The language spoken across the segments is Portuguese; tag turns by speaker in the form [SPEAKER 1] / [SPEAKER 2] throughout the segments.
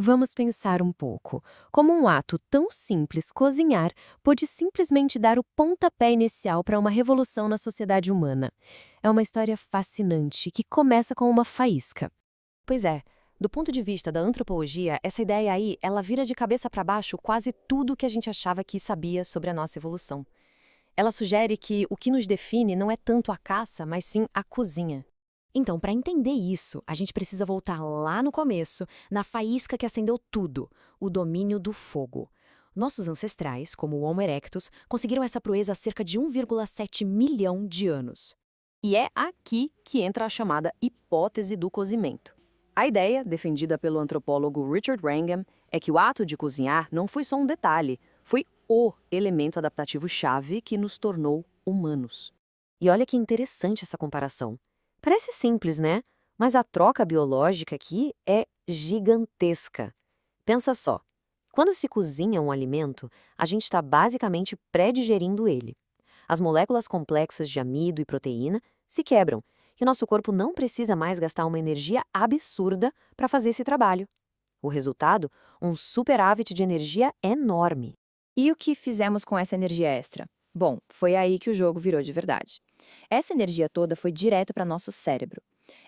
[SPEAKER 1] Vamos pensar um pouco. Como um ato tão simples, cozinhar, pôde simplesmente dar o pontapé inicial para uma revolução na sociedade humana. É uma história fascinante que começa com uma faísca.
[SPEAKER 2] Pois é, do ponto de vista da antropologia, essa ideia aí, ela vira de cabeça para baixo quase tudo que a gente achava que sabia sobre a nossa evolução. Ela sugere que o que nos define não é tanto a caça, mas sim a cozinha. Então, para entender isso, a gente precisa voltar lá no começo, na faísca que acendeu tudo, o domínio do fogo. Nossos ancestrais, como o Homo erectus, conseguiram essa proeza há cerca de 1,7 milhão de anos. E é aqui que entra a chamada hipótese do cozimento. A ideia, defendida pelo antropólogo Richard Wrangham, é que o ato de cozinhar não foi só um detalhe, foi o elemento adaptativo-chave que nos tornou humanos. E olha que interessante essa comparação. Parece simples, né? Mas a troca biológica aqui é gigantesca. Pensa só. Quando se cozinha um alimento, a gente está basicamente pré-digerindo ele. As moléculas complexas de amido e proteína se quebram, e o nosso corpo não precisa mais gastar uma energia absurda para fazer esse trabalho. O resultado? Um superávit de energia enorme.
[SPEAKER 3] E o que fizemos com essa energia extra? Bom, foi aí que o jogo virou de verdade. Essa energia toda foi direto para nosso cérebro.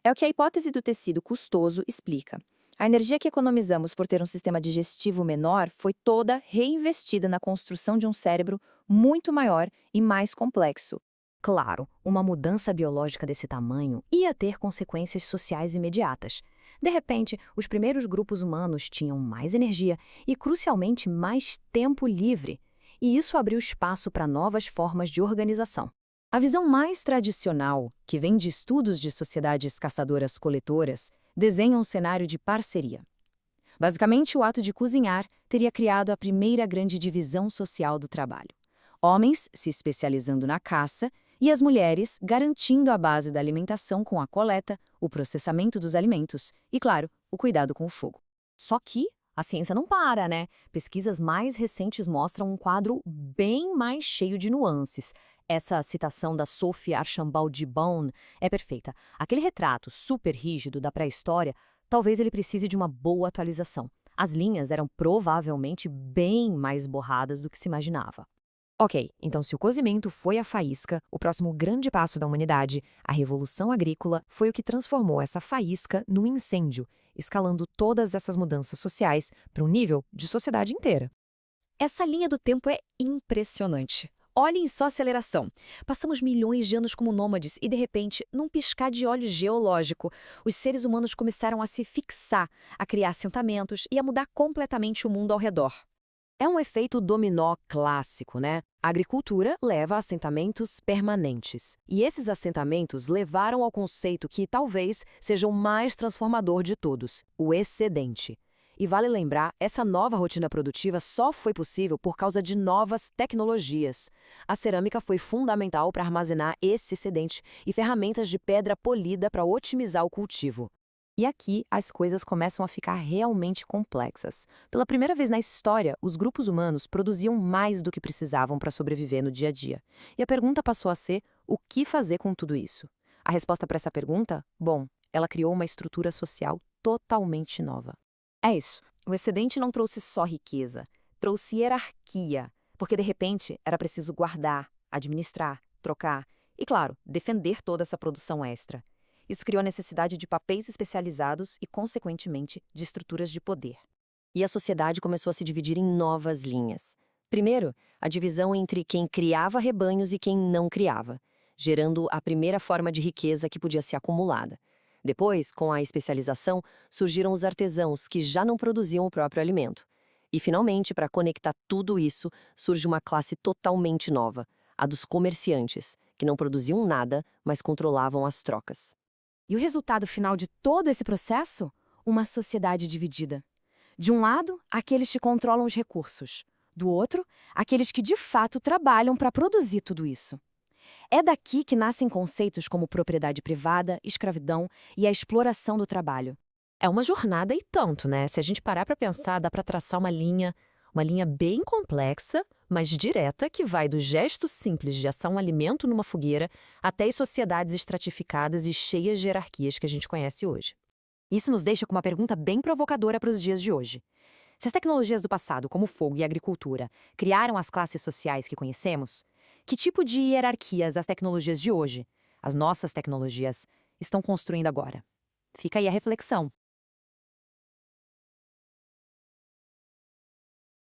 [SPEAKER 3] É o que a hipótese do tecido custoso explica. A energia que economizamos por ter um sistema digestivo menor foi toda reinvestida na construção de um cérebro muito maior e mais complexo.
[SPEAKER 2] Claro, uma mudança biológica desse tamanho ia ter consequências sociais imediatas. De repente, os primeiros grupos humanos tinham mais energia e, crucialmente, mais tempo livre. E isso abriu espaço para novas formas de organização. A visão mais tradicional, que vem de estudos de sociedades caçadoras-coletoras, desenha um cenário de parceria. Basicamente, o ato de cozinhar teria criado a primeira grande divisão social do trabalho. Homens se especializando na caça e as mulheres garantindo a base da alimentação com a coleta, o processamento dos alimentos e, claro, o cuidado com o fogo. Só que a ciência não para, né? Pesquisas mais recentes mostram um quadro bem mais cheio de nuances. Essa citação da Sophie Archambault-Dibon é perfeita. Aquele retrato super rígido da pré-história, talvez ele precise de uma boa atualização. As linhas eram provavelmente bem mais borradas do que se imaginava. Ok, então se o cozimento foi a faísca, o próximo grande passo da humanidade, a Revolução Agrícola, foi o que transformou essa faísca num incêndio, escalando todas essas mudanças sociais para um nível de sociedade inteira. Essa linha do tempo é impressionante. Olhem só a aceleração. Passamos milhões de anos como nômades e, de repente, num piscar de olhos geológico, os seres humanos começaram a se fixar, a criar assentamentos e a mudar completamente o mundo ao redor. É um efeito dominó clássico, né? A agricultura leva a assentamentos permanentes. E esses assentamentos levaram ao conceito que talvez seja o mais transformador de todos, o excedente. E vale lembrar, essa nova rotina produtiva só foi possível por causa de novas tecnologias. A cerâmica foi fundamental para armazenar esse excedente e ferramentas de pedra polida para otimizar o cultivo. E aqui as coisas começam a ficar realmente complexas. Pela primeira vez na história, os grupos humanos produziam mais do que precisavam para sobreviver no dia a dia. E a pergunta passou a ser: o que fazer com tudo isso? A resposta para essa pergunta? Bom, ela criou uma estrutura social totalmente nova. É isso. O excedente não trouxe só riqueza, trouxe hierarquia, porque de repente era preciso guardar, administrar, trocar e, claro, defender toda essa produção extra. Isso criou a necessidade de papéis especializados e, consequentemente, de estruturas de poder. E a sociedade começou a se dividir em novas linhas. Primeiro, a divisão entre quem criava rebanhos e quem não criava, gerando a primeira forma de riqueza que podia ser acumulada. Depois, com a especialização, surgiram os artesãos, que já não produziam o próprio alimento. E, finalmente, para conectar tudo isso, surge uma classe totalmente nova, a dos comerciantes, que não produziam nada, mas controlavam as trocas. E o resultado final de todo esse processo? Uma sociedade dividida. De um lado, aqueles que controlam os recursos. Do outro, aqueles que de fato trabalham para produzir tudo isso. É daqui que nascem conceitos como propriedade privada, escravidão e a exploração do trabalho. É uma jornada e tanto, né? Se a gente parar para pensar, dá para traçar uma linha bem complexa, mas direta, que vai do gesto simples de assar um alimento numa fogueira até as sociedades estratificadas e cheias de hierarquias que a gente conhece hoje. Isso nos deixa com uma pergunta bem provocadora para os dias de hoje. Se as tecnologias do passado, como o fogo e a agricultura, criaram as classes sociais que conhecemos, que tipo de hierarquias as tecnologias de hoje, as nossas tecnologias, estão construindo agora? Fica aí a reflexão.